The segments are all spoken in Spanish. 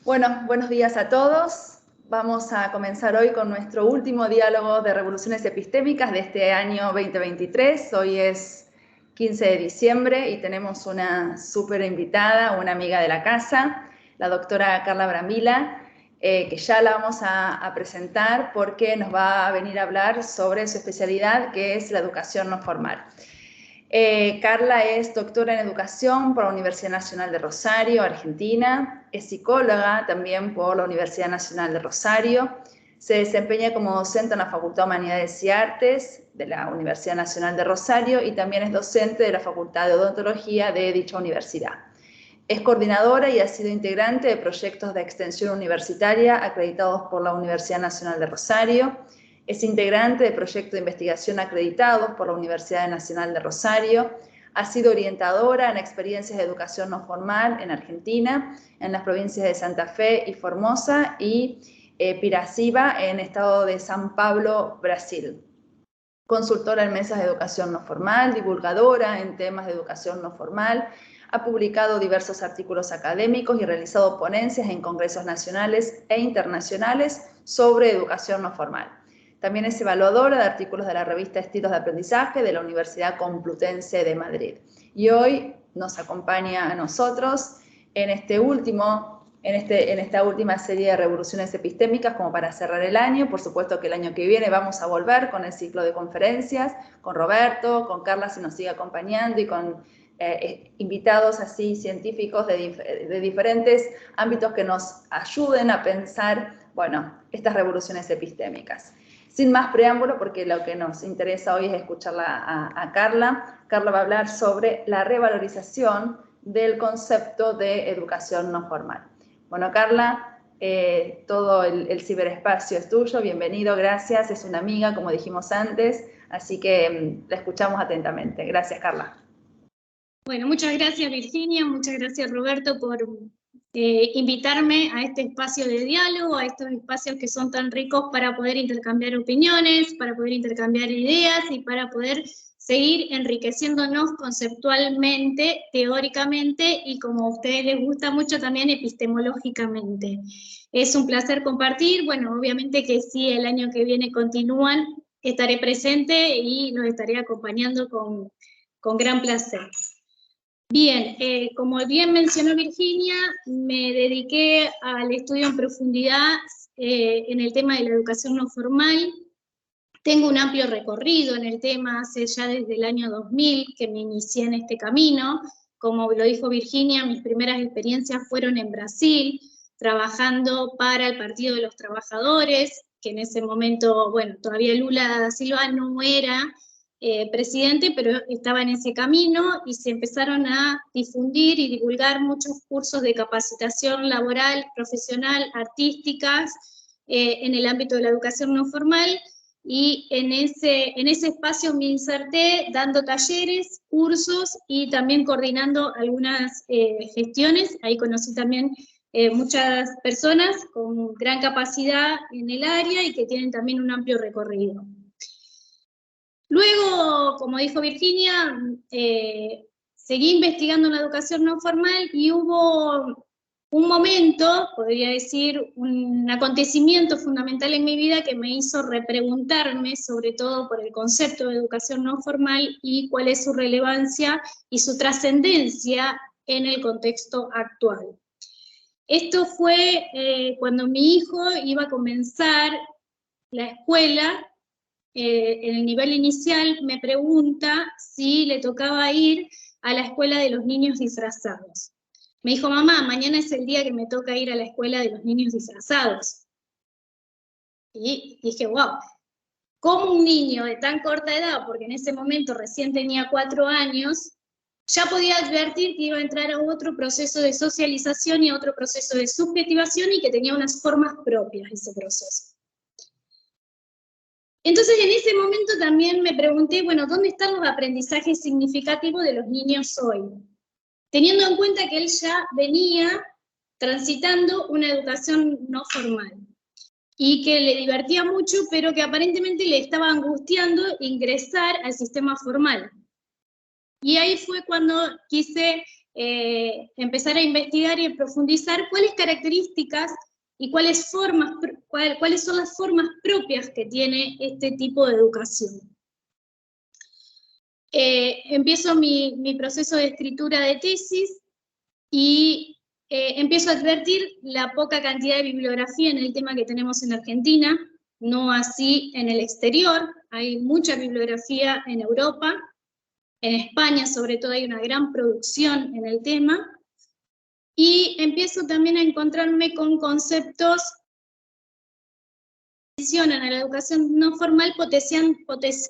Bueno, buenos días a todos. Vamos a comenzar hoy con nuestro último diálogo de revoluciones epistémicas de este año 2023. Hoy es 15 de diciembre y tenemos una súper invitada, una amiga de la casa, la doctora Carla Brambila, que ya la vamos a presentar porque nos va a venir a hablar sobre su especialidad, que es la educación no formal. Carla es doctora en educación por la Universidad Nacional de Rosario, Argentina. Es psicóloga también por la Universidad Nacional de Rosario. Se desempeña como docente en la Facultad de Humanidades y Artes de la Universidad Nacional de Rosario y también es docente de la Facultad de Odontología de dicha universidad. Es coordinadora y ha sido integrante de proyectos de extensión universitaria acreditados por la Universidad Nacional de Rosario. Es integrante de proyectos de investigación acreditados por la Universidad Nacional de Rosario. Ha sido orientadora en experiencias de educación no formal en Argentina, en las provincias de Santa Fe y Formosa, y Piracicaba, en el estado de San Pablo, Brasil. Consultora en mesas de educación no formal, divulgadora en temas de educación no formal. Ha publicado diversos artículos académicos y realizado ponencias en congresos nacionales e internacionales sobre educación no formal. También es evaluadora de artículos de la revista Estilos de Aprendizaje de la Universidad Complutense de Madrid. Y hoy nos acompaña a nosotros en esta última serie de revoluciones epistémicas como para cerrar el año. Por supuesto que el año que viene vamos a volver con el ciclo de conferencias, con Roberto, con Carla si nos sigue acompañando y con invitados así científicos de diferentes ámbitos que nos ayuden a pensar, bueno, estas revoluciones epistémicas. Sin más preámbulo, porque lo que nos interesa hoy es escucharla a Carla. Carla va a hablar sobre la revalorización del concepto de educación no formal. Bueno, Carla, todo el ciberespacio es tuyo, bienvenido, gracias, es una amiga, como dijimos antes, así que la escuchamos atentamente. Gracias, Carla. Bueno, muchas gracias Virginia, muchas gracias Roberto por invitarme a este espacio de diálogo, a estos espacios que son tan ricos para poder intercambiar opiniones, para poder intercambiar ideas y para poder seguir enriqueciéndonos conceptualmente, teóricamente y como a ustedes les gusta mucho también epistemológicamente. Es un placer compartir, bueno, obviamente que si el año que viene continúan, estaré presente y los estaré acompañando con gran placer. Bien, como bien mencionó Virginia, me dediqué al estudio en profundidad en el tema de la educación no formal. Tengo un amplio recorrido en el tema, hace ya desde el año 2000 que me inicié en este camino. Como lo dijo Virginia, mis primeras experiencias fueron en Brasil, trabajando para el Partido de los Trabajadores, que en ese momento, bueno, todavía Lula da Silva no era presidente, pero estaba en ese camino y se empezaron a difundir y divulgar muchos cursos de capacitación laboral, profesional, artísticas, en el ámbito de la educación no formal, y en ese espacio me inserté dando talleres, cursos y también coordinando algunas gestiones. Ahí conocí también muchas personas con gran capacidad en el área y que tienen también un amplio recorrido. Luego, como dijo Virginia, seguí investigando en la educación no formal y hubo un momento, podría decir, un acontecimiento fundamental en mi vida que me hizo repreguntarme, sobre todo por el concepto de educación no formal y cuál es su relevancia y su trascendencia en el contexto actual. Esto fue cuando mi hijo iba a comenzar la escuela. En el nivel inicial me pregunta si le tocaba ir a la escuela de los niños disfrazados. Me dijo, mamá, mañana es el día que me toca ir a la escuela de los niños disfrazados. Y dije, wow, ¿cómo un niño de tan corta edad, porque en ese momento recién tenía 4 años, ya podía advertir que iba a entrar a otro proceso de socialización y a otro proceso de subjetivación y que tenía unas formas propias ese proceso? Entonces, en ese momento también me pregunté, bueno, ¿dónde están los aprendizajes significativos de los niños hoy? Teniendo en cuenta que él ya venía transitando una educación no formal y que le divertía mucho, pero que aparentemente le estaba angustiando ingresar al sistema formal. Y ahí fue cuando quise empezar a investigar y a profundizar cuáles características y cuáles son las formas propias que tiene este tipo de educación. Empiezo mi proceso de escritura de tesis y empiezo a advertir la poca cantidad de bibliografía en el tema que tenemos en Argentina, no así en el exterior. Hay mucha bibliografía en Europa, en España sobre todo hay una gran producción en el tema, y empiezo también a encontrarme con conceptos que mencionan a la educación no formal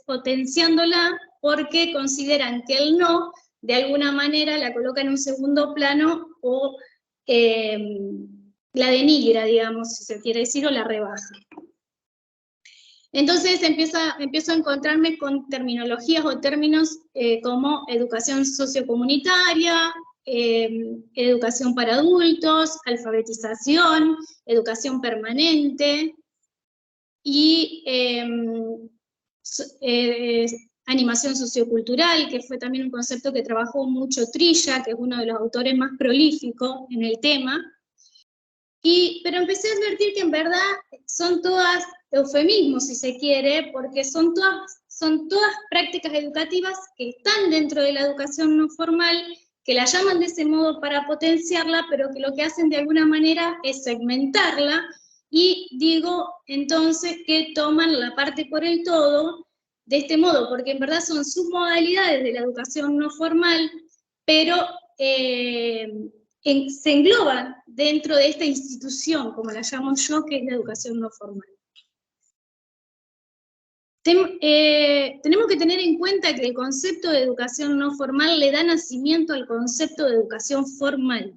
potenciándola porque consideran que el no, de alguna manera, la coloca en un segundo plano o la denigra, digamos, si se quiere decir, o la rebaja. Entonces empiezo a encontrarme con terminologías o términos como educación sociocomunitaria, educación para adultos, alfabetización, educación permanente y animación sociocultural, que fue también un concepto que trabajó mucho Trilla, que es uno de los autores más prolíficos en el tema. Pero empecé a advertir que en verdad son todas eufemismos, si se quiere, porque son todas prácticas educativas que están dentro de la educación no formal, que la llaman de ese modo para potenciarla, pero que lo que hacen de alguna manera es segmentarla, y digo entonces que toman la parte por el todo de este modo, porque en verdad son submodalidades de la educación no formal, pero se engloban dentro de esta institución, como la llamo yo, que es la educación no formal. Tenemos que tener en cuenta que el concepto de educación no formal le da nacimiento al concepto de educación formal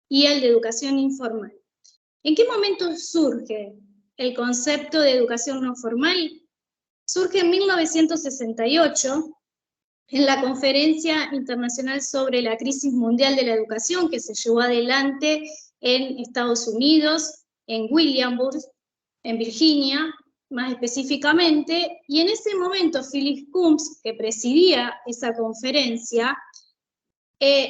y al de educación informal. ¿En qué momento surge el concepto de educación no formal? Surge en 1968, en la Conferencia Internacional sobre la Crisis Mundial de la Educación, que se llevó adelante en Estados Unidos, en Williamsburg, en Virginia, más específicamente, y en ese momento Philip Coombs, que presidía esa conferencia,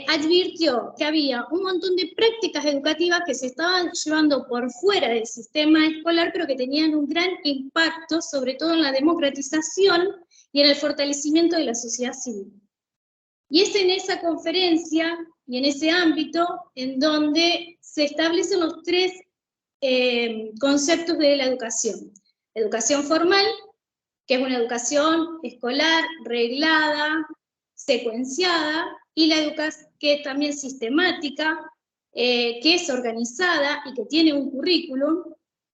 advirtió que había un montón de prácticas educativas que se estaban llevando por fuera del sistema escolar, pero que tenían un gran impacto, sobre todo en la democratización y en el fortalecimiento de la sociedad civil. Y es en esa conferencia y en ese ámbito en donde se establecen los tres conceptos de la educación. Educación formal, que es una educación escolar, reglada, secuenciada, y la educación que es también sistemática, que es organizada y que tiene un currículum,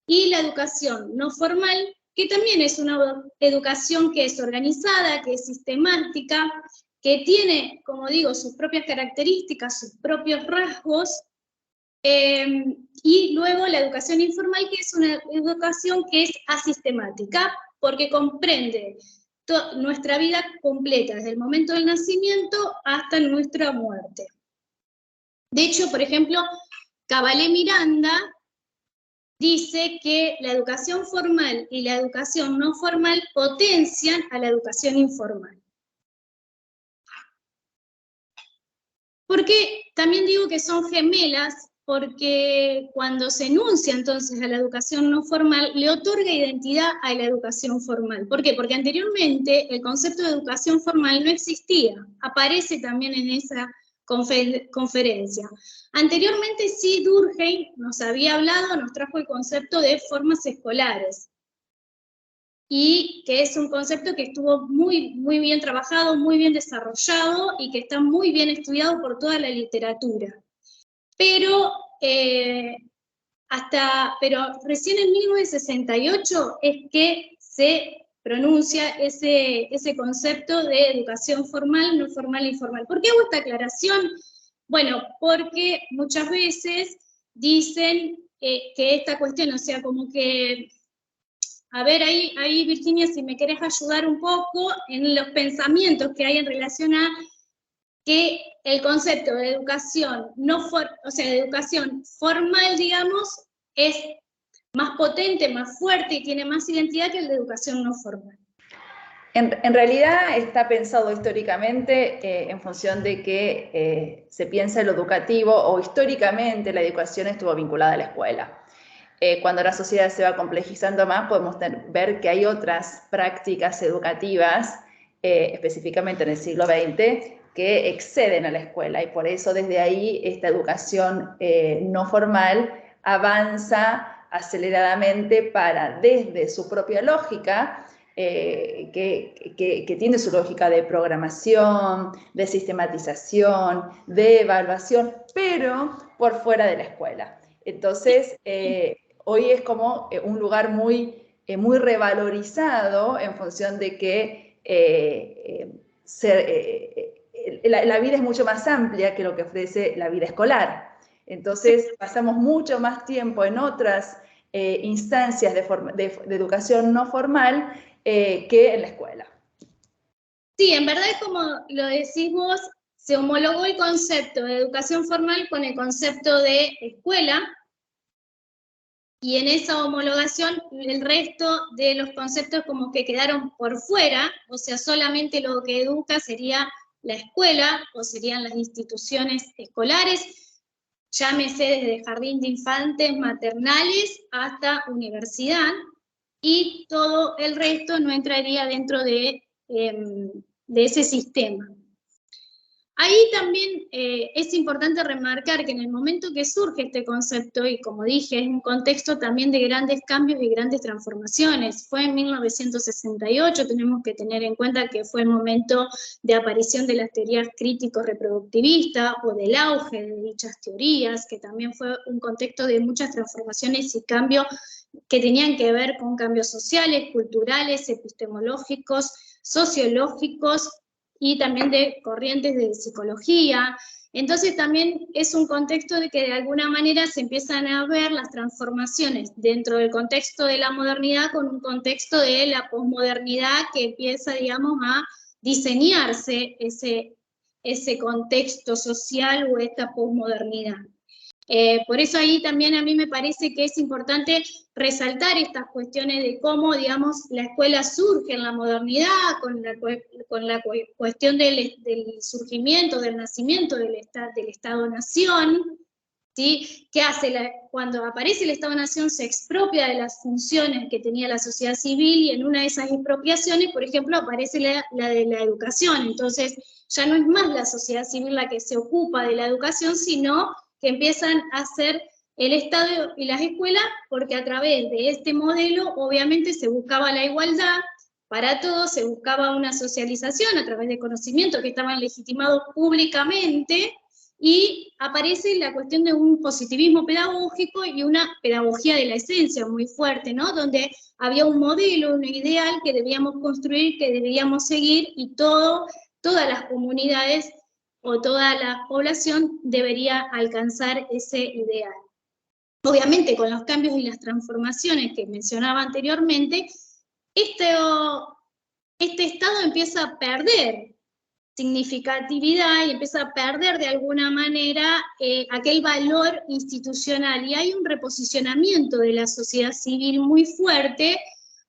y la educación no formal, que también es una educación que es organizada, que es sistemática, que tiene, como digo, sus propias características, sus propios rasgos, y luego la educación informal, que es una educación que es asistemática, porque comprende nuestra vida completa, desde el momento del nacimiento hasta nuestra muerte. De hecho, por ejemplo, Caballé Miranda dice que la educación formal y la educación no formal potencian a la educación informal. Porque también digo que son gemelas, porque cuando se enuncia entonces a la educación no formal, le otorga identidad a la educación formal. ¿Por qué? Porque anteriormente el concepto de educación formal no existía, aparece también en esa conferencia. Anteriormente sí, Durkheim nos había hablado, nos trajo el concepto de formas escolares, y que es un concepto que estuvo muy bien trabajado, muy bien desarrollado, y que está muy bien estudiado por toda la literatura. Pero recién en 1968 es que se pronuncia ese concepto de educación formal, no formal e informal. ¿Por qué hago esta aclaración? Bueno, porque muchas veces dicen que esta cuestión, o sea, como que, a ver, ahí Virginia, si me querés ayudar un poco en los pensamientos que hay en relación a que el concepto de educación de educación formal, digamos, es más potente, más fuerte y tiene más identidad que el de educación no formal. En realidad está pensado históricamente en función de que se piensa en lo educativo, o históricamente la educación estuvo vinculada a la escuela. Cuando la sociedad se va complejizando más, podemos ver que hay otras prácticas educativas, específicamente en el siglo XX, que exceden a la escuela, y por eso desde ahí esta educación no formal avanza aceleradamente para, desde su propia lógica, que tiene su lógica de programación, de sistematización, de evaluación, pero por fuera de la escuela. Entonces, hoy es como un lugar muy revalorizado en función de que la vida es mucho más amplia que lo que ofrece la vida escolar. Entonces, pasamos mucho más tiempo en otras instancias de educación no formal que en la escuela. Sí, en verdad es como lo decís vos, se homologó el concepto de educación formal con el concepto de escuela, y en esa homologación el resto de los conceptos como que quedaron por fuera, o sea, solamente lo que educa sería la escuela o serían las instituciones escolares, llámese desde jardín de infantes, maternales, hasta universidad, y todo el resto no entraría dentro de ese sistema. Ahí también es importante remarcar que en el momento que surge este concepto, y como dije, es un contexto también de grandes cambios y grandes transformaciones. Fue en 1968, tenemos que tener en cuenta que fue el momento de aparición de las teorías crítico-reproductivistas o del auge de dichas teorías, que también fue un contexto de muchas transformaciones y cambios que tenían que ver con cambios sociales, culturales, epistemológicos, sociológicos, y también de corrientes de psicología. Entonces también es un contexto de que de alguna manera se empiezan a ver las transformaciones dentro del contexto de la modernidad con un contexto de la posmodernidad que empieza, digamos, a diseñarse ese contexto social o esta posmodernidad. Por eso ahí también a mí me parece que es importante resaltar estas cuestiones de cómo, digamos, la escuela surge en la modernidad, con la cuestión del surgimiento, del nacimiento del Estado-Nación, ¿sí? ¿Qué hace? Cuando aparece el Estado-Nación se expropia de las funciones que tenía la sociedad civil, y en una de esas expropiaciones, por ejemplo, aparece la de la educación. Entonces ya no es más la sociedad civil la que se ocupa de la educación, sino que empiezan a hacer el Estado y las escuelas, porque a través de este modelo obviamente se buscaba la igualdad para todos, se buscaba una socialización a través de conocimientos que estaban legitimados públicamente, y aparece la cuestión de un positivismo pedagógico y una pedagogía de la esencia muy fuerte, ¿no? Donde había un modelo, un ideal que debíamos construir, que debíamos seguir, y todas las comunidades o toda la población debería alcanzar ese ideal. Obviamente, con los cambios y las transformaciones que mencionaba anteriormente, este Estado empieza a perder significatividad y empieza a perder de alguna manera aquel valor institucional, y hay un reposicionamiento de la sociedad civil muy fuerte.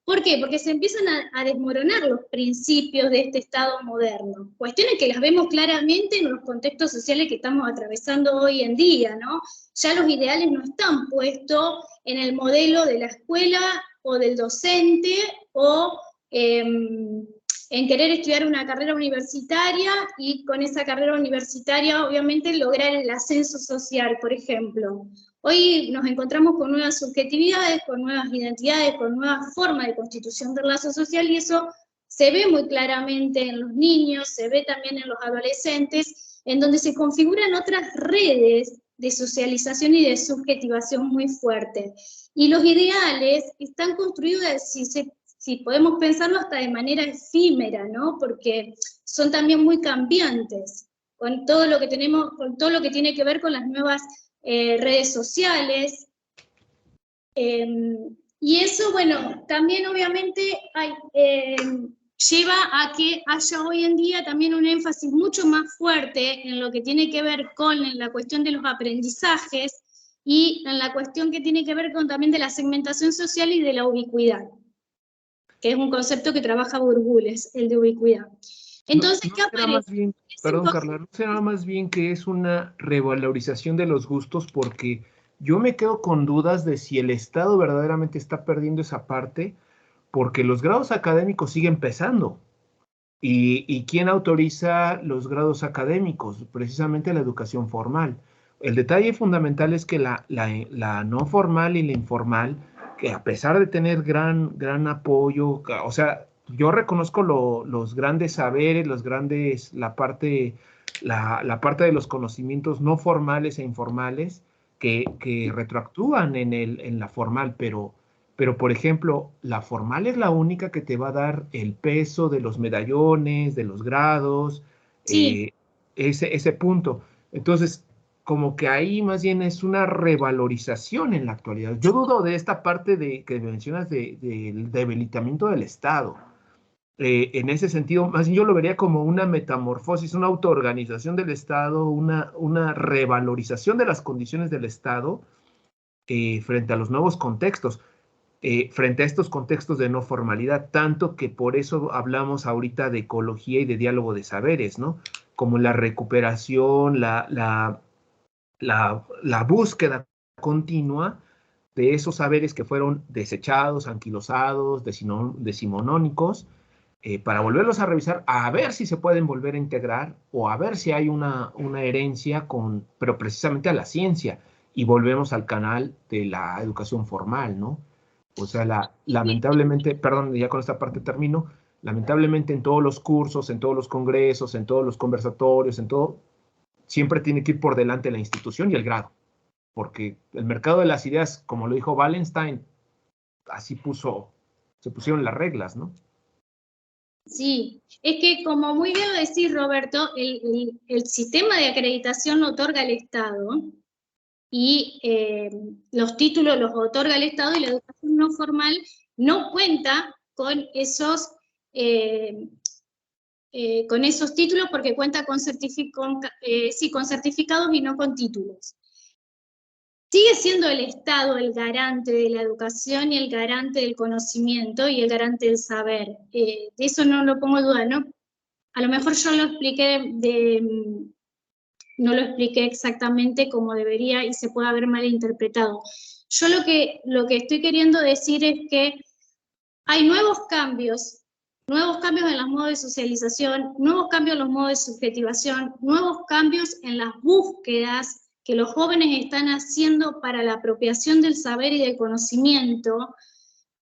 ¿Por qué? Porque se empiezan a desmoronar los principios de este Estado moderno. Cuestiones que las vemos claramente en los contextos sociales que estamos atravesando hoy en día, ¿no? Ya los ideales no están puestos en el modelo de la escuela o del docente, o en querer estudiar una carrera universitaria y con esa carrera universitaria obviamente lograr el ascenso social, por ejemplo. Hoy nos encontramos con nuevas subjetividades, con nuevas identidades, con nuevas formas de constitución del lazo social, y eso se ve muy claramente en los niños, se ve también en los adolescentes, en donde se configuran otras redes de socialización y de subjetivación muy fuertes. Y los ideales están construidos, si podemos pensarlo, hasta de manera efímera, ¿no? Porque son también muy cambiantes, con todo lo que tenemos, con todo lo que tiene que ver con las nuevas redes sociales. Y eso, bueno, también obviamente lleva a que haya hoy en día también un énfasis mucho más fuerte en lo que tiene que ver con la cuestión de los aprendizajes, y en la cuestión que tiene que ver con también de la segmentación social y de la ubicuidad. que es un concepto que trabaja Burbules, el de ubicuidad. Entonces, ¿qué aparece? Perdón, Carla, ¿no será más bien que es una revalorización de los gustos? Porque yo me quedo con dudas de si el Estado verdaderamente está perdiendo esa parte, porque los grados académicos siguen pesando. ¿Y quién autoriza los grados académicos? Precisamente la educación formal. El detalle fundamental es que la no formal y la informal, que a pesar de tener gran apoyo, o sea, yo reconozco los grandes saberes, la parte de los conocimientos no formales e informales que retroactúan en la formal, pero, por ejemplo, la formal es la única que te va a dar el peso de los medallones, de los grados, Sí. ese punto. Entonces, como que ahí más bien es una revalorización en la actualidad. Yo dudo de esta parte que mencionas del debilitamiento del Estado. En ese sentido, más bien yo lo vería como una metamorfosis, una autoorganización del Estado, una revalorización de las condiciones del Estado frente a los nuevos contextos. Frente a estos contextos de no formalidad, tanto que por eso hablamos ahorita de ecología y de diálogo de saberes, ¿no? Como la recuperación, la búsqueda continua de esos saberes que fueron desechados, anquilosados, decimonónicos, para volverlos a revisar, a ver si se pueden volver a integrar o a ver si hay una herencia pero precisamente a la ciencia, y volvemos al canal de la educación formal, ¿no? O sea, lamentablemente, perdón, ya con esta parte termino, lamentablemente en todos los cursos, en todos los congresos, en todos los conversatorios, en todo, siempre tiene que ir por delante la institución y el grado, porque el mercado de las ideas, como lo dijo Wallenstein, así se pusieron las reglas, ¿no? Sí, es que como muy bien lo decís, Roberto, el sistema de acreditación lo otorga el Estado y los títulos los otorga el Estado, y la educación no formal no cuenta con esos títulos, porque cuenta con certificados y no con títulos. Sigue siendo el Estado el garante de la educación y el garante del conocimiento y el garante del saber. De eso no lo pongo en duda, ¿no? A lo mejor yo lo expliqué no lo expliqué exactamente como debería y se puede haber malinterpretado. Yo lo que estoy queriendo decir es que hay nuevos cambios en los modos de socialización, nuevos cambios en los modos de subjetivación, nuevos cambios en las búsquedas que los jóvenes están haciendo para la apropiación del saber y del conocimiento,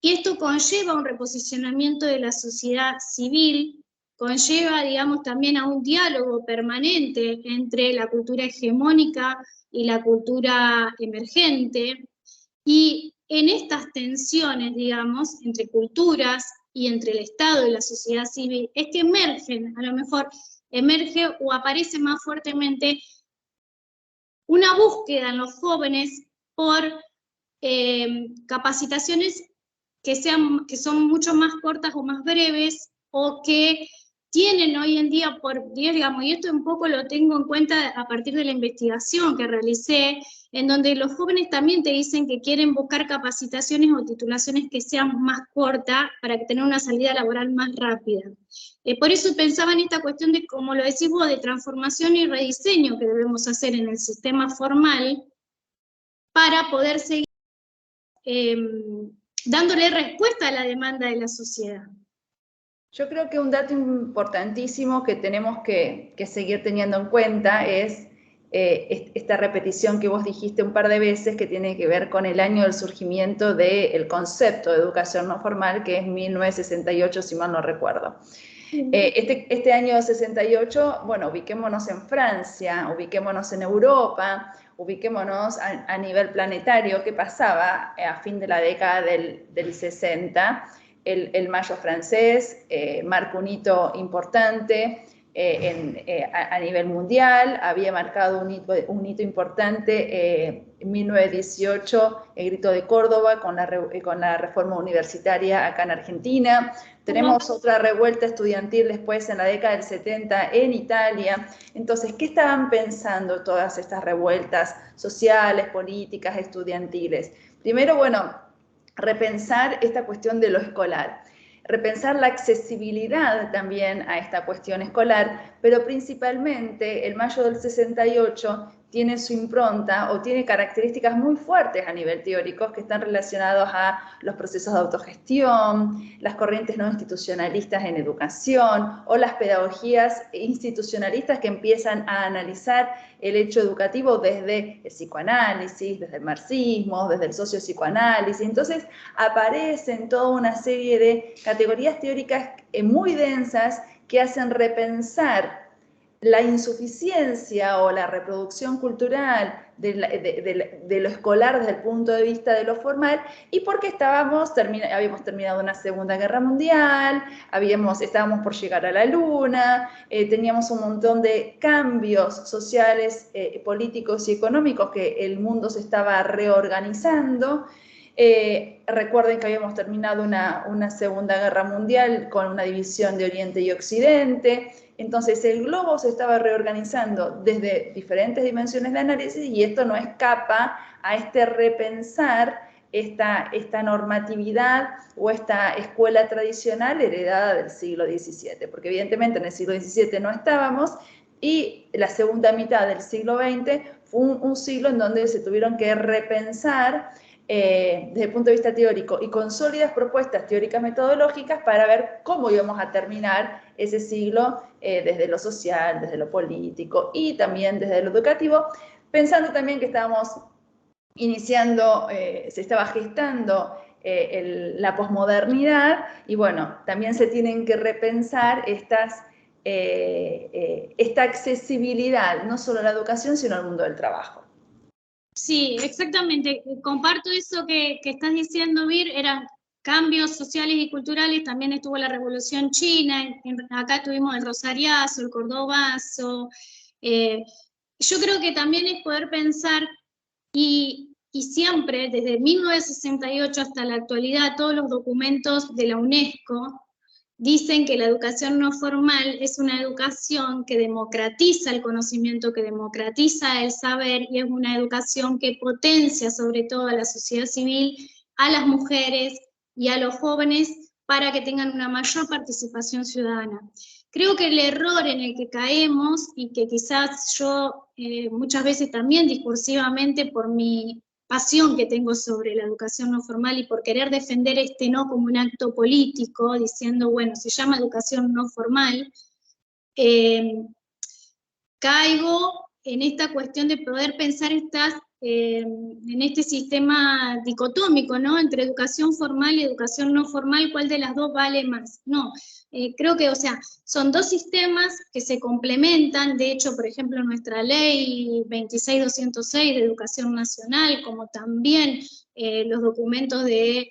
y esto conlleva un reposicionamiento de la sociedad civil, conlleva, digamos, también a un diálogo permanente entre la cultura hegemónica y la cultura emergente, y en estas tensiones, digamos, entre culturas y entre el Estado y la sociedad civil, es que a lo mejor emerge o aparece más fuertemente una búsqueda en los jóvenes por capacitaciones que son mucho más cortas o más breves, o que tienen hoy en día, digamos, y esto un poco lo tengo en cuenta a partir de la investigación que realicé, en donde los jóvenes también te dicen que quieren buscar capacitaciones o titulaciones que sean más cortas para tener una salida laboral más rápida. Por eso pensaba en esta cuestión de, como lo decís vos, de transformación y rediseño que debemos hacer en el sistema formal para poder seguir dándole respuesta a la demanda de la sociedad. Yo creo que un dato importantísimo que tenemos que seguir teniendo en cuenta es esta repetición que vos dijiste un par de veces, que tiene que ver con el año del surgimiento del concepto de educación no formal, que es 1968, si mal no recuerdo. Este año 68, bueno, ubiquémonos en Francia, ubiquémonos en Europa, ubiquémonos a nivel planetario. ¿Qué pasaba a fin de la década del 60? El Mayo francés marcó un hito importante a nivel mundial, había marcado un hito importante en 1918, el Grito de Córdoba, con la reforma universitaria acá en Argentina. Tenemos otra revuelta estudiantil después en la década del 70 en Italia. Entonces, ¿qué estaban pensando todas estas revueltas sociales, políticas, estudiantiles? Primero, bueno, repensar esta cuestión de lo escolar. repensar la accesibilidad también a esta cuestión escolar, pero principalmente el mayo del 68 tiene su impronta o tiene características muy fuertes a nivel teórico que están relacionados a los procesos de autogestión, las corrientes no institucionalistas en educación o las pedagogías institucionalistas que empiezan a analizar el hecho educativo desde el psicoanálisis, desde el marxismo, desde el sociopsicoanálisis. Entonces aparecen toda una serie de categorías teóricas muy densas que hacen repensar la insuficiencia o la reproducción cultural de lo escolar desde el punto de vista de lo formal, y porque habíamos terminado una Segunda Guerra Mundial, estábamos por llegar a la Luna, teníamos un montón de cambios sociales, políticos y económicos que el mundo se estaba reorganizando. Recuerden que habíamos terminado una Segunda Guerra Mundial con una división de Oriente y Occidente. Entonces el globo se estaba reorganizando desde diferentes dimensiones de análisis y esto no escapa a este repensar esta normatividad o esta escuela tradicional heredada del siglo XVII, porque evidentemente en el siglo XVII no estábamos y la segunda mitad del siglo XX fue un siglo en donde se tuvieron que repensar desde el punto de vista teórico y con sólidas propuestas teóricas metodológicas para ver cómo íbamos a terminar ese siglo desde lo social, desde lo político y también desde lo educativo, pensando también que estábamos iniciando, se estaba gestando la posmodernidad y bueno, también se tienen que repensar esta accesibilidad, no solo a la educación, sino al mundo del trabajo. Sí, exactamente. Comparto eso que estás diciendo, Vir. Eran cambios sociales y culturales. También estuvo la Revolución China. Acá tuvimos el Rosariazo, el Cordobazo. Yo creo que también es poder pensar, y siempre, desde 1968 hasta la actualidad, todos los documentos de la UNESCO dicen que la educación no formal es una educación que democratiza el conocimiento, que democratiza el saber, y es una educación que potencia sobre todo a la sociedad civil, a las mujeres y a los jóvenes para que tengan una mayor participación ciudadana. Creo que el error en el que caemos, y que quizás yo muchas veces también discursivamente por mi pasión que tengo sobre la educación no formal y por querer defender este no como un acto político, diciendo, bueno, se llama educación no formal, caigo en esta cuestión de poder pensar en este sistema dicotómico, ¿no? Entre educación formal y educación no formal, ¿cuál de las dos vale más? No, creo que, o sea, son dos sistemas que se complementan. De hecho, por ejemplo, nuestra ley 26206 de educación nacional, como también los documentos de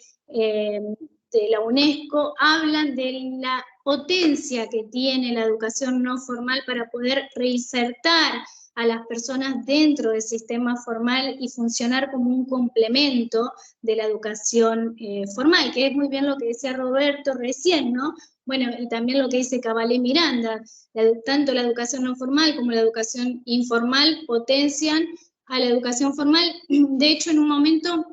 la UNESCO, hablan de la potencia que tiene la educación no formal para poder reinsertar a las personas dentro del sistema formal y funcionar como un complemento de la educación formal, que es muy bien lo que decía Roberto recién, ¿no? Bueno, y también lo que dice Cavalé Miranda, tanto la educación no formal como la educación informal potencian a la educación formal. De hecho, en un momento,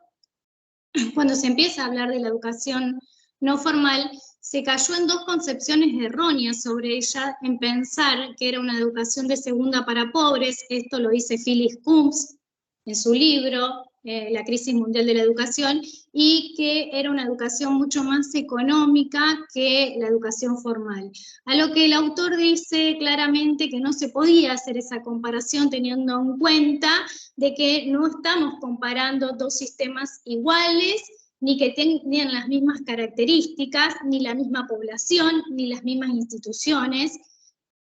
cuando se empieza a hablar de la educación no formal, se cayó en dos concepciones erróneas sobre ella, en pensar que era una educación de segunda para pobres. Esto lo dice Phyllis Coombs en su libro, La crisis mundial de la educación, y que era una educación mucho más económica que la educación formal. A lo que el autor dice claramente que no se podía hacer esa comparación teniendo en cuenta de que no estamos comparando dos sistemas iguales, ni que tengan las mismas características, ni la misma población, ni las mismas instituciones,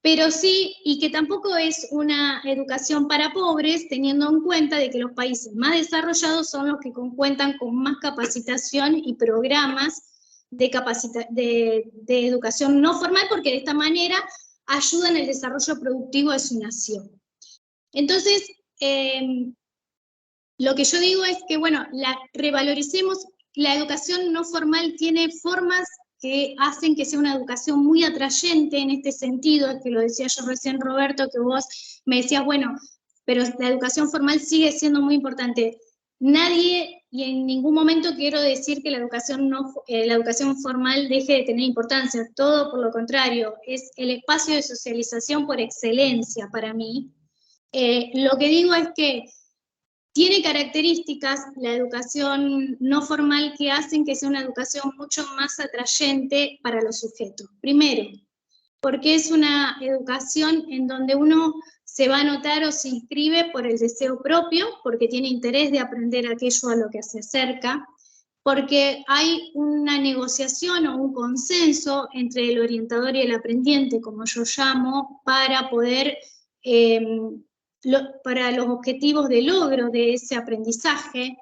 pero sí, y que tampoco es una educación para pobres, teniendo en cuenta de que los países más desarrollados son los que cuentan con más capacitación y programas de educación no formal, porque de esta manera ayudan el desarrollo productivo de su nación. Entonces, lo que yo digo es que, bueno, revaloricemos. La educación no formal tiene formas que hacen que sea una educación muy atrayente en este sentido, que lo decía yo recién, Roberto, que vos me decías, bueno, pero la educación formal sigue siendo muy importante. Nadie y en ningún momento quiero decir que la educación formal deje de tener importancia, todo por lo contrario, es el espacio de socialización por excelencia para mí. Lo que digo es que tiene características la educación no formal que hacen que sea una educación mucho más atrayente para los sujetos. Primero, porque es una educación en donde uno se va a notar o se inscribe por el deseo propio, porque tiene interés de aprender aquello a lo que se acerca, porque hay una negociación o un consenso entre el orientador y el aprendiente, como yo llamo, para poder, para los objetivos de logro de ese aprendizaje,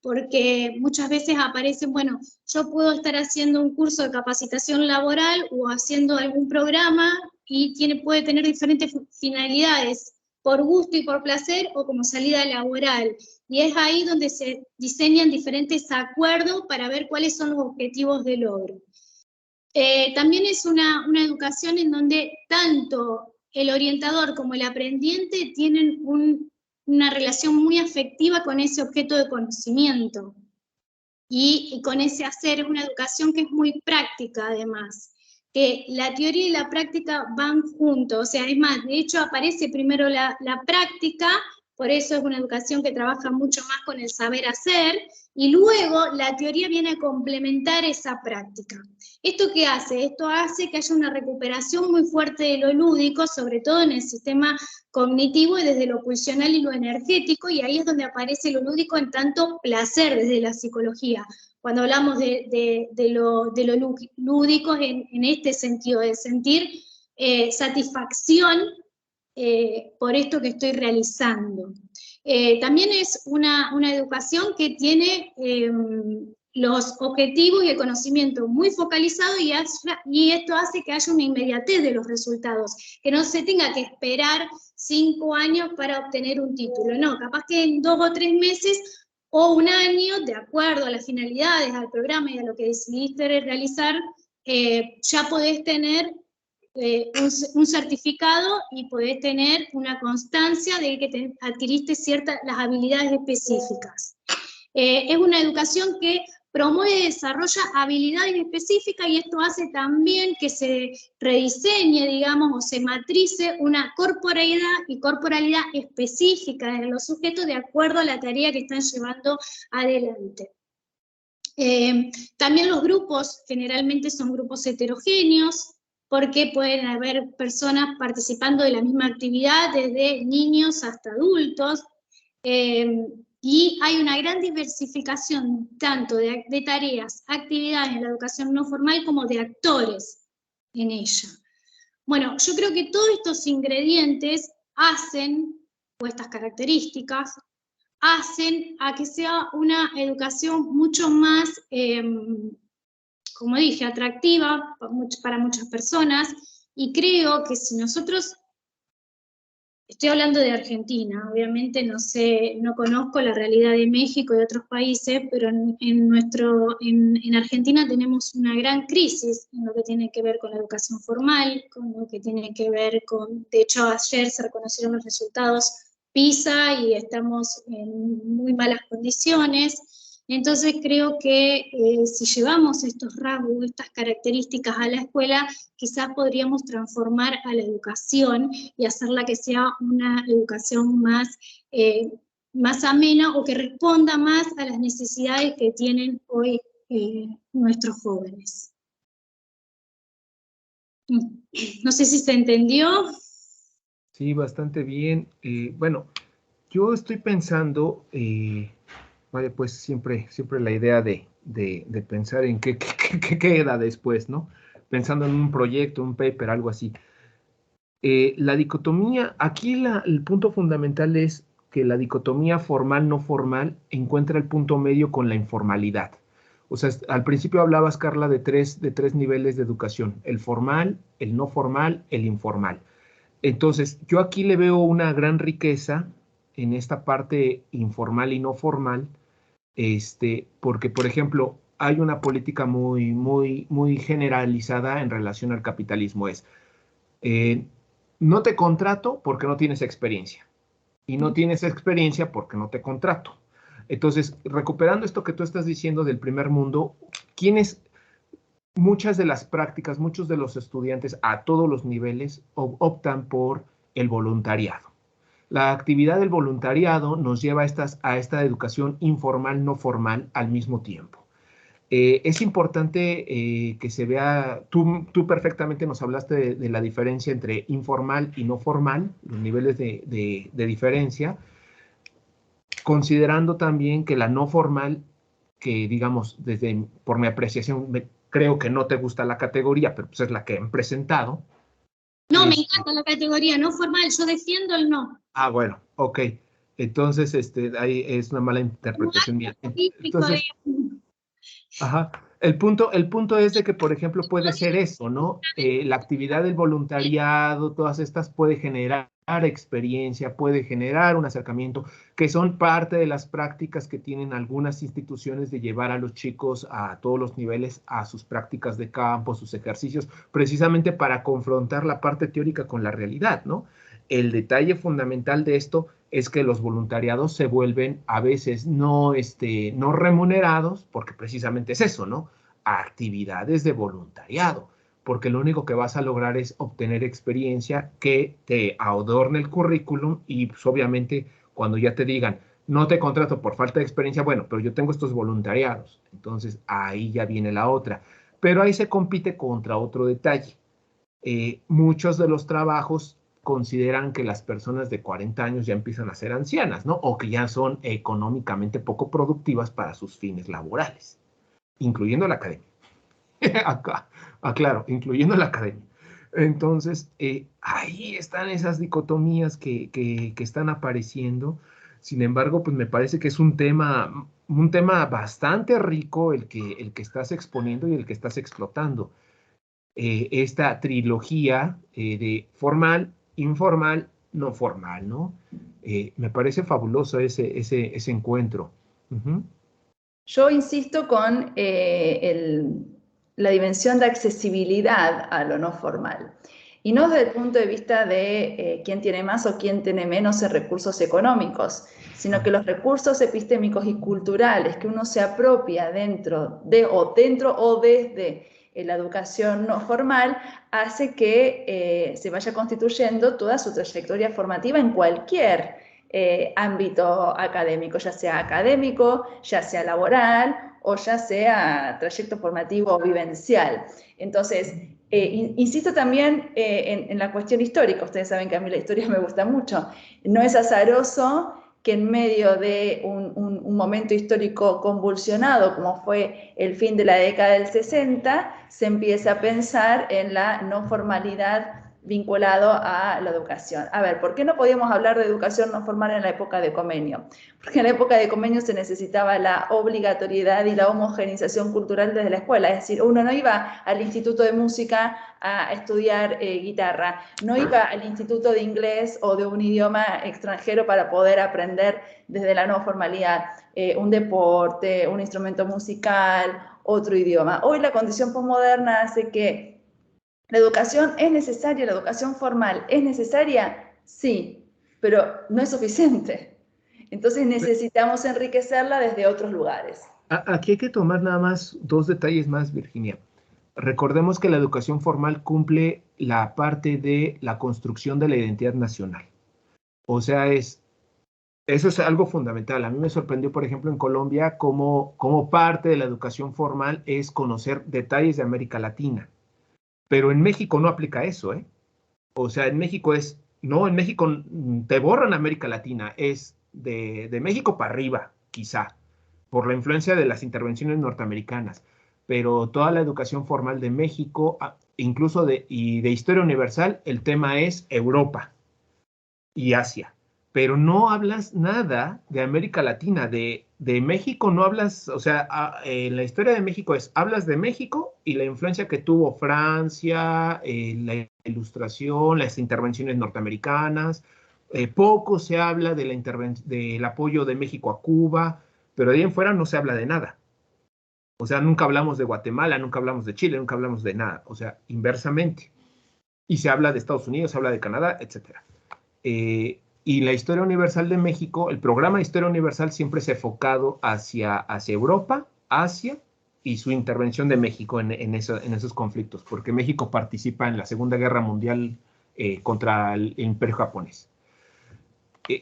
porque muchas veces aparecen, bueno, yo puedo estar haciendo un curso de capacitación laboral o haciendo algún programa y puede tener diferentes finalidades, por gusto y por placer o como salida laboral. Y es ahí donde se diseñan diferentes acuerdos para ver cuáles son los objetivos de logro. También es una educación en donde tanto el orientador como el aprendiente tienen una relación muy afectiva con ese objeto de conocimiento. Y con ese hacer, es una educación que es muy práctica además, que la teoría y la práctica van juntos, o sea, es más, de hecho aparece primero la práctica, por eso es una educación que trabaja mucho más con el saber hacer, y luego la teoría viene a complementar esa práctica. ¿Esto qué hace? Esto hace que haya una recuperación muy fuerte de lo lúdico, sobre todo en el sistema cognitivo y desde lo pulsional y lo energético, y ahí es donde aparece lo lúdico en tanto placer desde la psicología. Cuando hablamos de lo lúdico en este sentido, de sentir satisfacción por esto que estoy realizando. También es una educación que tiene los objetivos y el conocimiento muy focalizado y esto hace que haya una inmediatez de los resultados, que no se tenga que esperar 5 años para obtener un título, no, capaz que en 2 o 3 meses o un año, de acuerdo a las finalidades, al programa y a lo que decidiste realizar, ya podés tener un certificado y podés tener una constancia de que adquiriste las habilidades específicas. Es una educación que promueve y desarrolla habilidades específicas y esto hace también que se rediseñe, digamos, o se matrice una corporalidad específica de los sujetos de acuerdo a la tarea que están llevando adelante. También los grupos generalmente son grupos heterogéneos, porque pueden haber personas participando de la misma actividad, desde niños hasta adultos, y hay una gran diversificación tanto de tareas, actividades en la educación no formal como de actores en ella. Bueno, yo creo que todos estos ingredientes hacen, o estas características, hacen a que sea una educación mucho más, como dije, atractiva para muchas personas, y creo que si nosotros, estoy hablando de Argentina, obviamente no conozco la realidad de México y de otros países, pero en Argentina tenemos una gran crisis en lo que tiene que ver con la educación formal, con lo que tiene que ver con, de hecho ayer se reconocieron los resultados PISA y estamos en muy malas condiciones. Entonces creo que si llevamos estos rasgos, estas características a la escuela, quizás podríamos transformar a la educación y hacerla que sea una educación más amena o que responda más a las necesidades que tienen hoy nuestros jóvenes. No sé si se entendió. Sí, bastante bien. Bueno, yo estoy pensando... vale, pues siempre la idea de pensar en qué queda después, ¿no? Pensando en un proyecto, un paper, algo así. La dicotomía, aquí el punto fundamental es que la dicotomía formal-no formal encuentra el punto medio con la informalidad. O sea, al principio hablabas, Carla, de tres niveles de educación: el formal, el no formal, el informal. Entonces, yo aquí le veo una gran riqueza en esta parte informal y no formal, porque, por ejemplo, hay una política muy generalizada en relación al capitalismo. No te contrato porque no tienes experiencia, y no tienes experiencia porque no te contrato. Entonces, recuperando esto que tú estás diciendo del primer mundo, muchas de las prácticas, muchos de los estudiantes a todos los niveles optan por el voluntariado. La actividad del voluntariado nos lleva a esta educación informal, no formal al mismo tiempo. Es importante que se vea, tú perfectamente nos hablaste de la diferencia entre informal y no formal, los niveles de diferencia, considerando también que la no formal, que digamos, por mi apreciación, creo que no te gusta la categoría, pero pues es la que han presentado. No, me encanta la categoría no formal, yo defiendo el no. Ah, bueno, ok. Entonces, ahí es una mala interpretación mía. Entonces, ajá. El punto es de que, por ejemplo, puede ser eso, ¿no? La actividad del voluntariado, todas estas puede generar experiencia, puede generar un acercamiento, que son parte de las prácticas que tienen algunas instituciones de llevar a los chicos a todos los niveles a sus prácticas de campo, sus ejercicios, precisamente para confrontar la parte teórica con la realidad, ¿no? El detalle fundamental de esto es que los voluntariados se vuelven a veces no remunerados, porque precisamente es eso, ¿no? Actividades de voluntariado, porque lo único que vas a lograr es obtener experiencia que te adorne el currículum y pues, obviamente cuando ya te digan, no te contrato por falta de experiencia, bueno, pero yo tengo estos voluntariados, entonces ahí ya viene la otra. Pero ahí se compite contra otro detalle. Muchos de los trabajos consideran que las personas de 40 años ya empiezan a ser ancianas, ¿no? O que ya son económicamente poco productivas para sus fines laborales, incluyendo la academia. Claro, incluyendo la academia. Entonces, ahí están esas dicotomías que están apareciendo. Sin embargo, pues me parece que es un tema bastante rico el que estás exponiendo y el que estás explotando. Esta trilogía de formal, informal, no formal, ¿no? Me parece fabuloso ese encuentro. Yo insisto con la dimensión de accesibilidad a lo no formal. Y no desde el punto de vista de quién tiene más o quién tiene menos en recursos económicos, sino que los recursos epistémicos y culturales que uno se apropia dentro o desde la educación no formal hace que se vaya constituyendo toda su trayectoria formativa en cualquier ámbito académico, ya sea laboral o ya sea trayecto formativo o vivencial. Entonces, insisto también en la cuestión histórica. Ustedes saben que a mí la historia me gusta mucho. No es azaroso que en medio de un momento histórico convulsionado, como fue el fin de la década del 60, se empiece a pensar en la no formalidad vinculado a la educación. A ver, ¿por qué no podíamos hablar de educación no formal en la época de Comenio? Porque en la época de Comenio se necesitaba la obligatoriedad y la homogenización cultural desde la escuela, es decir, uno no iba al instituto de música a estudiar guitarra, no iba al instituto de inglés o de un idioma extranjero para poder aprender desde la no formalidad un deporte, un instrumento musical, otro idioma. Hoy la condición posmoderna hace que ¿la educación es necesaria? ¿La educación formal es necesaria? Sí, pero no es suficiente. Entonces necesitamos enriquecerla desde otros lugares. Aquí hay que tomar nada más 2 detalles más, Virginia. Recordemos que la educación formal cumple la parte de la construcción de la identidad nacional. O sea, eso es algo fundamental. A mí me sorprendió, por ejemplo, en Colombia, cómo parte de la educación formal es conocer detalles de América Latina. Pero en México no aplica eso, ¿eh? O sea, en México en México te borran América Latina, es de México para arriba, quizá, por la influencia de las intervenciones norteamericanas, pero toda la educación formal de México, incluso de historia universal, el tema es Europa y Asia, pero no hablas nada de América Latina, de México no hablas, o sea, en la historia de México hablas de México y la influencia que tuvo Francia, la ilustración, las intervenciones norteamericanas, poco se habla del apoyo de México a Cuba, pero de ahí en fuera no se habla de nada. O sea, nunca hablamos de Guatemala, nunca hablamos de Chile, nunca hablamos de nada, o sea, inversamente. Y se habla de Estados Unidos, se habla de Canadá, etcétera. Y Y la Historia Universal de México, el programa de Historia Universal siempre se ha enfocado hacia Europa, Asia y su intervención de México en esos conflictos, porque México participa en la Segunda Guerra Mundial contra el Imperio japonés.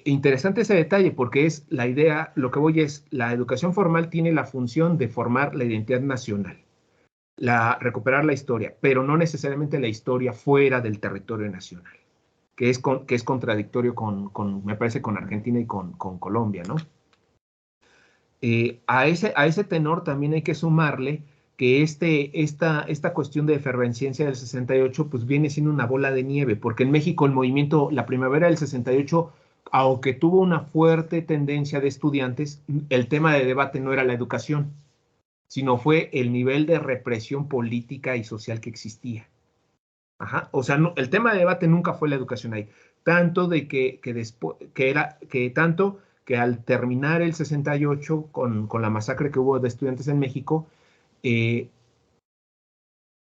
Interesante ese detalle porque es la idea, lo que voy es, la educación formal tiene la función de formar la identidad nacional, recuperar la historia, pero no necesariamente la historia fuera del territorio nacional, que es contradictorio me parece, con Argentina y con Colombia, ¿no? A ese tenor también hay que sumarle que esta cuestión de efervescencia del 68 pues viene siendo una bola de nieve, porque en México el movimiento, la primavera del 68, aunque tuvo una fuerte tendencia de estudiantes, el tema de debate no era la educación, sino fue el nivel de represión política y social que existía. Ajá. O sea, no, el tema de debate nunca fue la educación ahí. Tanto de tanto que al terminar el 68 con la masacre que hubo de estudiantes en México,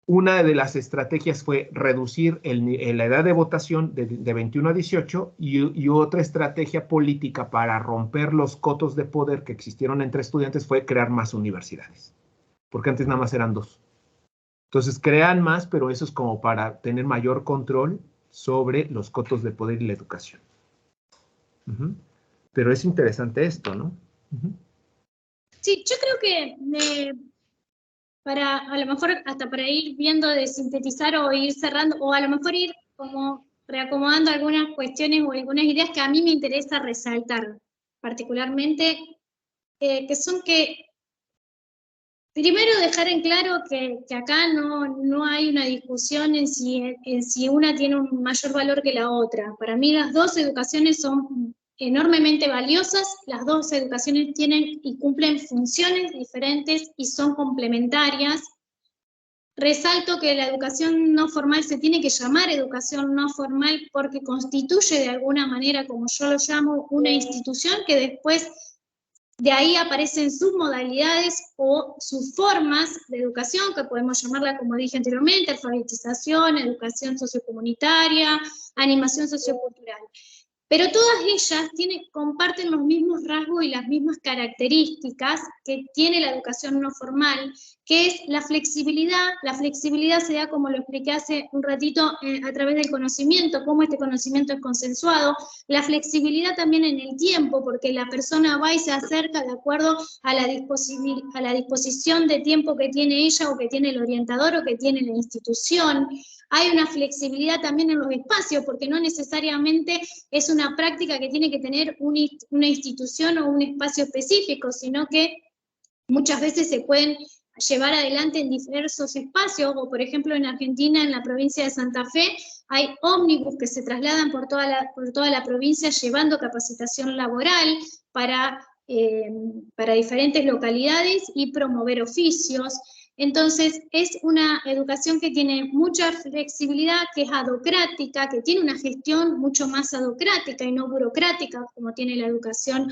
una de las estrategias fue reducir la edad de votación de 21 a 18 y otra estrategia política para romper los cotos de poder que existieron entre estudiantes fue crear más universidades, porque antes nada más eran 2. Entonces crean más, pero eso es como para tener mayor control sobre los cotos de poder y la educación. Pero es interesante esto, ¿no? Sí, yo creo que a lo mejor hasta para ir viendo de sintetizar o ir cerrando, o a lo mejor ir como reacomodando algunas cuestiones o algunas ideas que a mí me interesa resaltar, particularmente, que son que, primero dejar en claro que acá no hay una discusión en si una tiene un mayor valor que la otra. Para mí las dos educaciones son enormemente valiosas, las dos educaciones tienen y cumplen funciones diferentes y son complementarias. Resalto que la educación no formal se tiene que llamar educación no formal porque constituye de alguna manera, como yo lo llamo, una institución que después de ahí aparecen sus modalidades o sus formas de educación, que podemos llamarla, como dije anteriormente, alfabetización, educación sociocomunitaria, animación sociocultural. Pero todas ellas comparten los mismos rasgos y las mismas características que tiene la educación no formal, que es la flexibilidad. La flexibilidad se da, como lo expliqué hace un ratito, a través del conocimiento, cómo este conocimiento es consensuado. La flexibilidad también en el tiempo, porque la persona va y se acerca de acuerdo a la disposición de tiempo que tiene ella o que tiene el orientador o que tiene la institución. Hay una flexibilidad también en los espacios, porque no necesariamente es una práctica que tiene que tener una institución o un espacio específico, sino que muchas veces se pueden llevar adelante en diversos espacios, o por ejemplo en Argentina, en la provincia de Santa Fe, hay ómnibus que se trasladan por toda la provincia llevando capacitación laboral para diferentes localidades y promover oficios. Entonces, es una educación que tiene mucha flexibilidad, que es adocrática, que tiene una gestión mucho más adocrática y no burocrática, como tiene la educación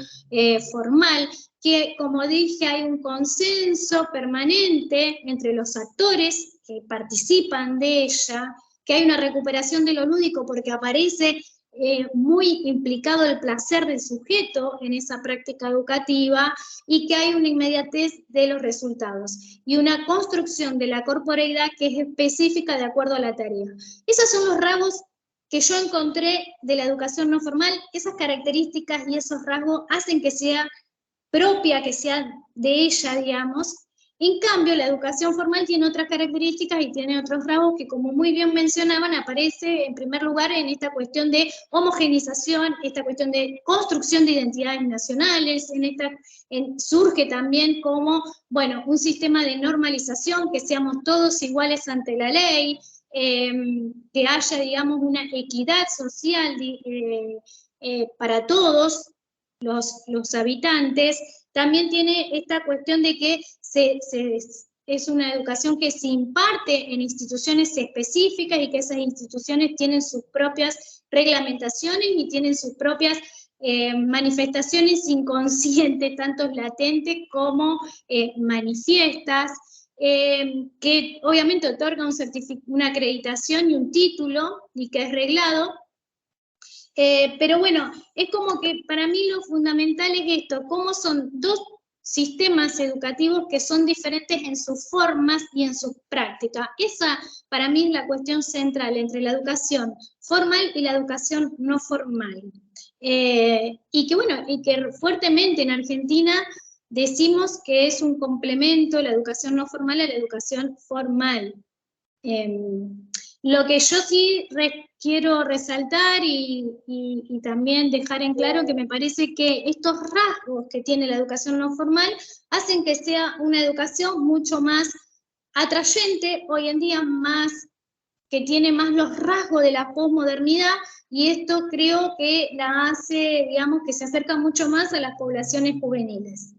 formal, que, como dije, hay un consenso permanente entre los actores que participan de ella, que hay una recuperación de lo lúdico porque aparece muy implicado el placer del sujeto en esa práctica educativa y que hay una inmediatez de los resultados y una construcción de la corporeidad que es específica de acuerdo a la tarea. Esos son los rasgos que yo encontré de la educación no formal. Esas características y esos rasgos hacen que sea propia, que sea de ella, digamos. En cambio, la educación formal tiene otras características y tiene otros rasgos que, como muy bien mencionaban, aparece en primer lugar en esta cuestión de homogenización, esta cuestión de construcción de identidades nacionales, surge también como, bueno, un sistema de normalización, que seamos todos iguales ante la ley, que haya, digamos, una equidad social para todos los habitantes. También tiene esta cuestión de que es una educación que se imparte en instituciones específicas y que esas instituciones tienen sus propias reglamentaciones y tienen sus propias manifestaciones inconscientes, tanto latentes como manifiestas, que obviamente otorga una acreditación y un título y que es reglado. Pero bueno, es como que para mí lo fundamental es esto, cómo son dos sistemas educativos que son diferentes en sus formas y en sus prácticas. Esa para mí es la cuestión central entre la educación formal y la educación no formal. Y que bueno, y que fuertemente en Argentina decimos que es un complemento la educación no formal a la educación formal. Lo que yo sí quiero resaltar y también dejar en claro que me parece que estos rasgos que tiene la educación no formal hacen que sea una educación mucho más atrayente, hoy en día más, que tiene más los rasgos de la posmodernidad, y esto creo que la hace, digamos, que se acerca mucho más a las poblaciones juveniles.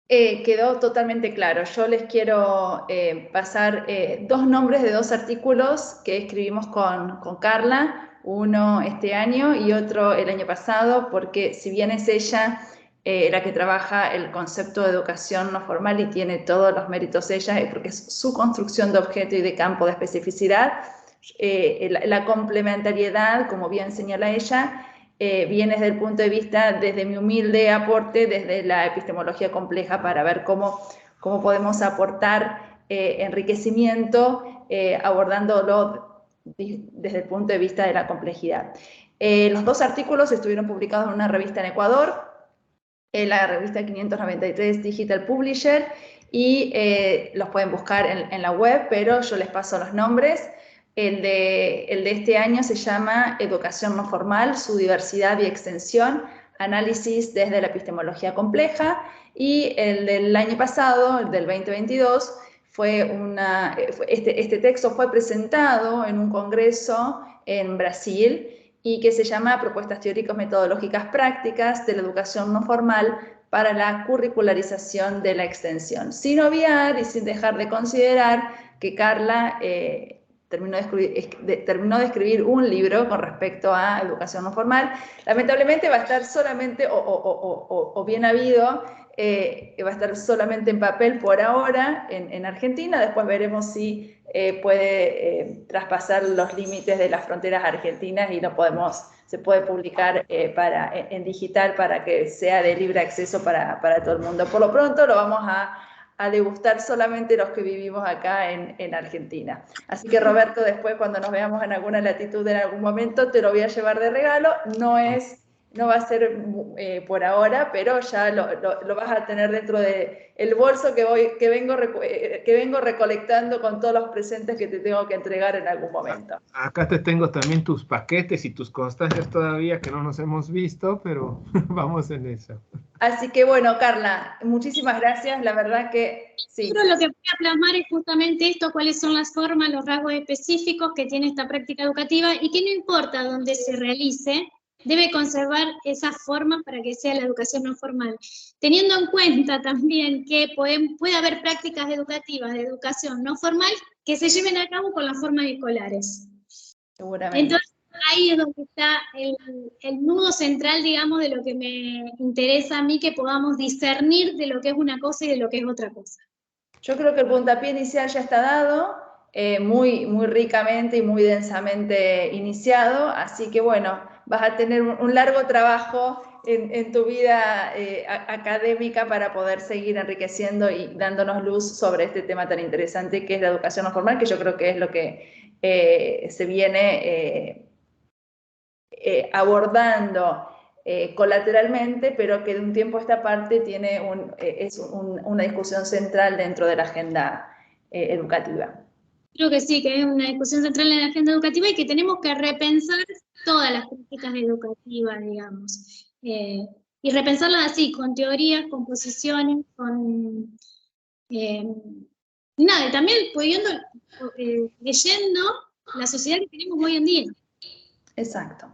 Quedó totalmente claro. Yo les quiero pasar dos nombres de dos artículos que escribimos con Carla, uno este año y otro el año pasado, porque si bien es ella la que trabaja el concepto de educación no formal y tiene todos los méritos ella, porque es su construcción de objeto y de campo de especificidad, la complementariedad, como bien señala ella, viene desde el punto de vista, desde mi humilde aporte, desde la epistemología compleja, para ver cómo podemos aportar enriquecimiento abordándolo desde el punto de vista de la complejidad. Los dos artículos estuvieron publicados en una revista en Ecuador, la revista 593 Digital Publisher, y los pueden buscar en la web, pero yo les paso los nombres. El de este año se llama Educación no formal, su diversidad y extensión, análisis desde la epistemología compleja, y el del año pasado, el del 2022, este texto fue presentado en un congreso en Brasil y que se llama Propuestas teóricas metodológicas prácticas de la educación no formal para la curricularización de la extensión, sin obviar y sin dejar de considerar que Carla terminó de escribir un libro con respecto a educación no formal. Lamentablemente va a estar solamente, o bien habido, va a estar solamente en papel por ahora en Argentina. Después veremos si puede traspasar los límites de las fronteras argentinas y se puede publicar en digital para que sea de libre acceso para todo el mundo. Por lo pronto lo vamos a degustar solamente los que vivimos acá en Argentina. Así que Roberto, después cuando nos veamos en alguna latitud en algún momento, te lo voy a llevar de regalo. No va a ser por ahora, pero ya lo vas a tener dentro del bolso que vengo recolectando con todos los presentes que te tengo que entregar en algún momento. Acá te tengo también tus paquetes y tus constancias todavía que no nos hemos visto, pero vamos en eso. Así que bueno, Carla, muchísimas gracias. La verdad que sí. Pero lo que voy a plasmar es justamente esto, cuáles son las formas, los rasgos específicos que tiene esta práctica educativa, y que no importa dónde se realice, debe conservar esas formas para que sea la educación no formal. Teniendo en cuenta también que puede haber prácticas educativas de educación no formal que se lleven a cabo con las formas escolares. Seguramente. Entonces, ahí es donde está el nudo central, digamos, de lo que me interesa a mí, que podamos discernir de lo que es una cosa y de lo que es otra cosa. Yo creo que el puntapié inicial ya está dado, muy ricamente y muy densamente iniciado, así que bueno, vas a tener un largo trabajo en tu vida académica para poder seguir enriqueciendo y dándonos luz sobre este tema tan interesante que es la educación no formal, que yo creo que es lo que se viene abordando colateralmente, pero que de un tiempo a esta parte es una discusión central dentro de la agenda educativa. Creo que sí, que es una discusión central en la agenda educativa y que tenemos que repensar todas las políticas educativas, digamos. Y repensarlas así, con teorías, con posiciones, con... nada, y también leyendo la sociedad que tenemos hoy en día. Exacto.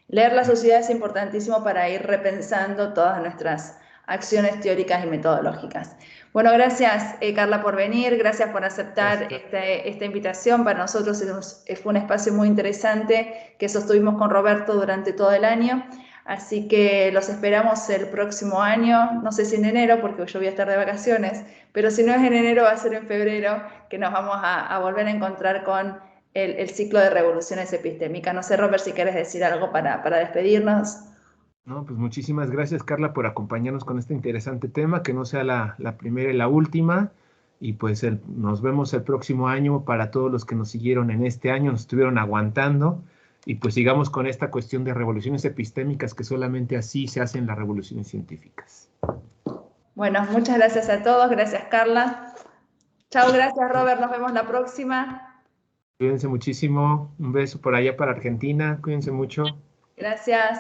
Leer la sociedad es importantísimo para ir repensando todas nuestras acciones teóricas y metodológicas. Bueno, gracias Carla por venir, gracias por aceptar esta invitación. Para nosotros fue un espacio muy interesante que sostuvimos con Roberto durante todo el año, así que los esperamos el próximo año, no sé si en enero porque yo voy a estar de vacaciones, pero si no es en enero va a ser en febrero que nos vamos a volver a encontrar con el ciclo de revoluciones epistémicas. No sé, Robert, si quieres decir algo para despedirnos. No, pues muchísimas gracias, Carla, por acompañarnos con este interesante tema, que no sea la primera y la última. Y pues nos vemos el próximo año. Para todos los que nos siguieron en este año, nos estuvieron aguantando. Y pues sigamos con esta cuestión de revoluciones epistémicas, que solamente así se hacen las revoluciones científicas. Bueno, muchas gracias a todos. Gracias, Carla. Chao, gracias, Robert. Nos vemos la próxima. Cuídense muchísimo. Un beso por allá para Argentina. Cuídense mucho. Gracias.